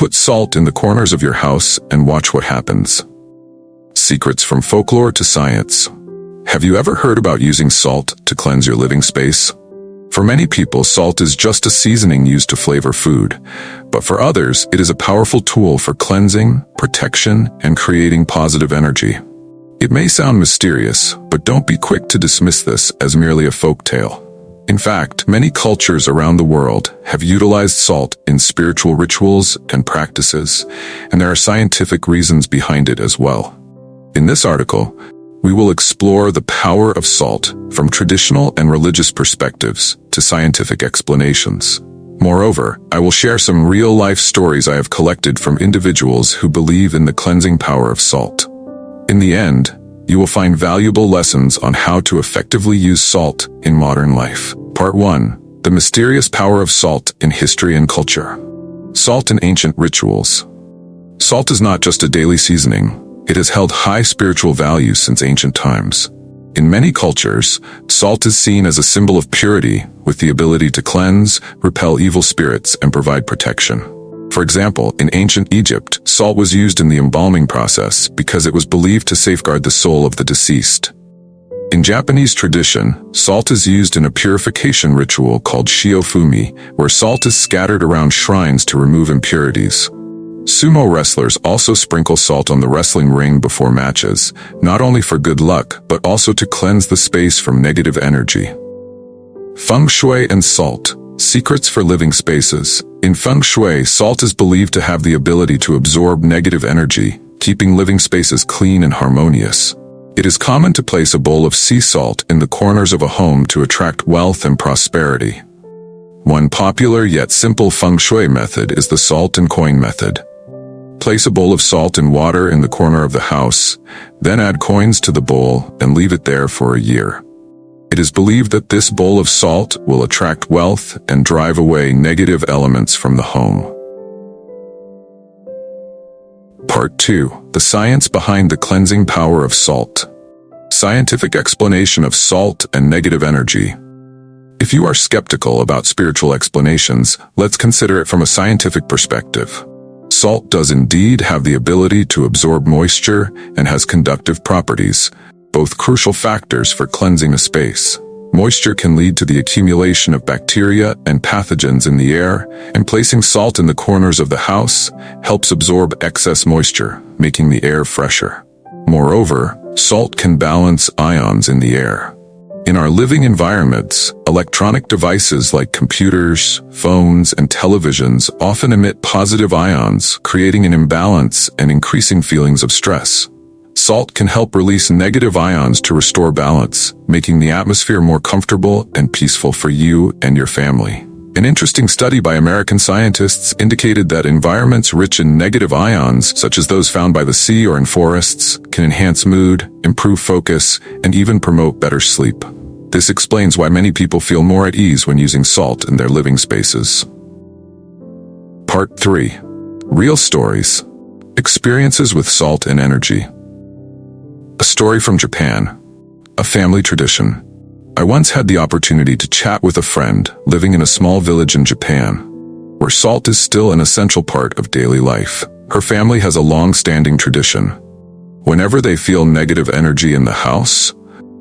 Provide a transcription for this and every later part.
Put salt in the corners of your house and watch what happens. Secrets from folklore to science. Have you ever heard about using salt to cleanse your living space? For many people, salt is just a seasoning used to flavor food, but for others, it is a powerful tool for cleansing, protection, and creating positive energy. It may sound mysterious, but don't be quick to dismiss this as merely a folktale. In fact, many cultures around the world have utilized salt in spiritual rituals and practices, and there are scientific reasons behind it as well. In this article, we will explore the power of salt from traditional and religious perspectives to scientific explanations. Moreover, I will share some real-life stories I have collected from individuals who believe in the cleansing power of salt. In the end, you will find valuable lessons on how to effectively use salt in modern life. Part 1. The mysterious power of salt in history and culture. Salt in ancient rituals. Salt is not just a daily seasoning. It has held high spiritual value since ancient times. In many cultures, salt is seen as a symbol of purity, with the ability to cleanse, repel evil spirits, and provide protection. For example, in ancient Egypt, salt was used in the embalming process because it was believed to safeguard the soul of the deceased. In Japanese tradition, salt is used in a purification ritual called shiofumi, where salt is scattered around shrines to remove impurities. Sumo wrestlers also sprinkle salt on the wrestling ring before matches, not only for good luck, but also to cleanse the space from negative energy. Feng Shui and salt. Secrets for living spaces. In Feng Shui, salt is believed to have the ability to absorb negative energy, keeping living spaces clean and harmonious. It is common to place a bowl of sea salt in the corners of a home to attract wealth and prosperity. One popular yet simple Feng Shui method is the salt and coin method. Place a bowl of salt and water in the corner of the house, then add coins to the bowl and leave it there for a year. It is believed that this bowl of salt will attract wealth and drive away negative elements from the home. Part 2. The science behind the cleansing power of salt. Scientific explanation of salt and negative energy. If you are skeptical about spiritual explanations, let's consider it from a scientific perspective. Salt does indeed have the ability to absorb moisture and has conductive properties, both crucial factors for cleansing a space. Moisture can lead to the accumulation of bacteria and pathogens in the air, and placing salt in the corners of the house helps absorb excess moisture, making the air fresher. Moreover, salt can balance ions in the air. In our living environments, electronic devices like computers, phones, and televisions often emit positive ions, creating an imbalance and increasing feelings of stress. Salt can help release negative ions to restore balance, making the atmosphere more comfortable and peaceful for you and your family. An interesting study by American scientists indicated that environments rich in negative ions, such as those found by the sea or in forests, can enhance mood, improve focus, and even promote better sleep. This explains why many people feel more at ease when using salt in their living spaces. Part 3. Real stories. Experiences with salt and energy. A story from Japan. A family tradition. I once had the opportunity to chat with a friend living in a small village in Japan, where salt is still an essential part of daily life. Her family has a long-standing tradition. Whenever they feel negative energy in the house,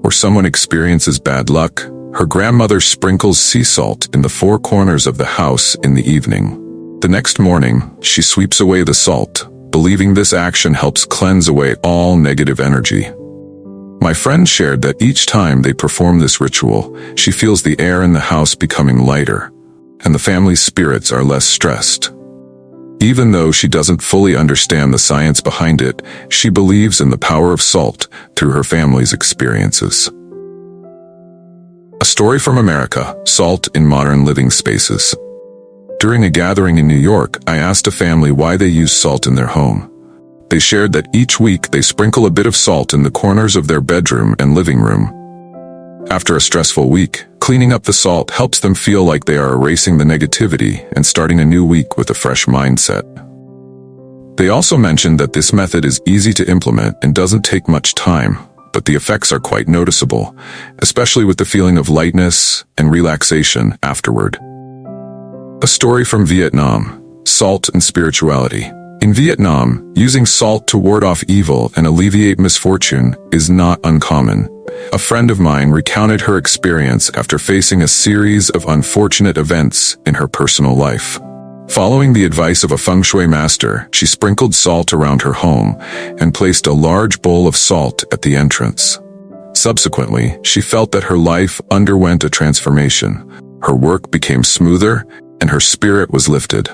or someone experiences bad luck, her grandmother sprinkles sea salt in the four corners of the house in the evening. The next morning, she sweeps away the salt, believing this action helps cleanse away all negative energy. My friend shared that each time they perform this ritual, she feels the air in the house becoming lighter, and the family's spirits are less stressed. Even though she doesn't fully understand the science behind it, she believes in the power of salt through her family's experiences. A story from America, salt in modern living spaces. During a gathering in New York, I asked a family why they use salt in their home. They shared that each week they sprinkle a bit of salt in the corners of their bedroom and living room. After a stressful week, cleaning up the salt helps them feel like they are erasing the negativity and starting a new week with a fresh mindset. They also mentioned that this method is easy to implement and doesn't take much time, but the effects are quite noticeable, especially with the feeling of lightness and relaxation afterward. A story from Vietnam. Salt and spirituality. In Vietnam, using salt to ward off evil and alleviate misfortune is not uncommon. A friend of mine recounted her experience after facing a series of unfortunate events in her personal life. Following the advice of a Feng Shui master, she sprinkled salt around her home and placed a large bowl of salt at the entrance. Subsequently, she felt that her life underwent a transformation. Her work became smoother and her spirit was lifted.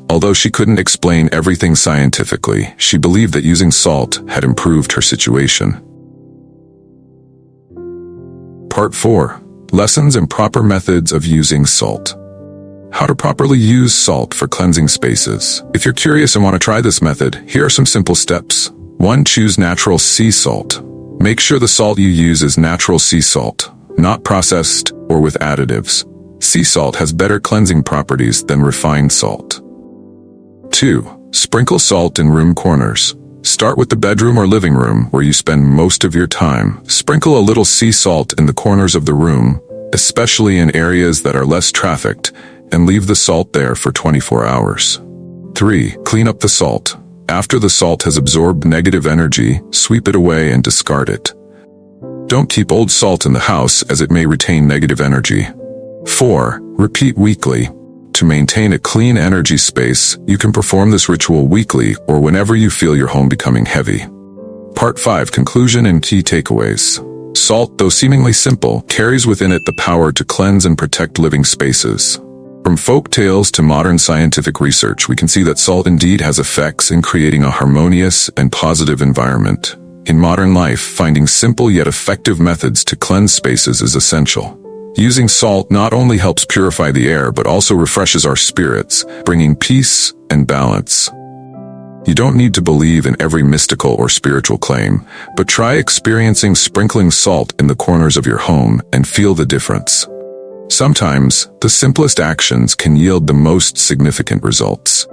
Although she couldn't explain everything scientifically, she believed that using salt had improved her situation. Part 4. Lessons and proper methods of using salt. How to properly use salt for cleansing spaces. If you're curious and want to try this method, here are some simple steps. 1. Choose natural sea salt. Make sure the salt you use is natural sea salt, not processed or with additives. Sea salt has better cleansing properties than refined salt. 2. Sprinkle salt in room corners. Start with the bedroom or living room where you spend most of your time. Sprinkle a little sea salt in the corners of the room, especially in areas that are less trafficked, and leave the salt there for 24 hours. 3. Clean up the salt. After the salt has absorbed negative energy, sweep it away and discard it. Don't keep old salt in the house as it may retain negative energy. 4. Repeat weekly. To maintain a clean energy space, you can perform this ritual weekly or whenever you feel your home becoming heavy. Part 5. Conclusion and key takeaways. Salt, though seemingly simple, carries within it the power to cleanse and protect living spaces. From folk tales to modern scientific research, we can see that salt indeed has effects in creating a harmonious and positive environment. In modern life, finding simple yet effective methods to cleanse spaces is essential. Using salt not only helps purify the air but also refreshes our spirits, bringing peace and balance. You don't need to believe in every mystical or spiritual claim, but try experiencing sprinkling salt in the corners of your home and feel the difference. Sometimes, the simplest actions can yield the most significant results.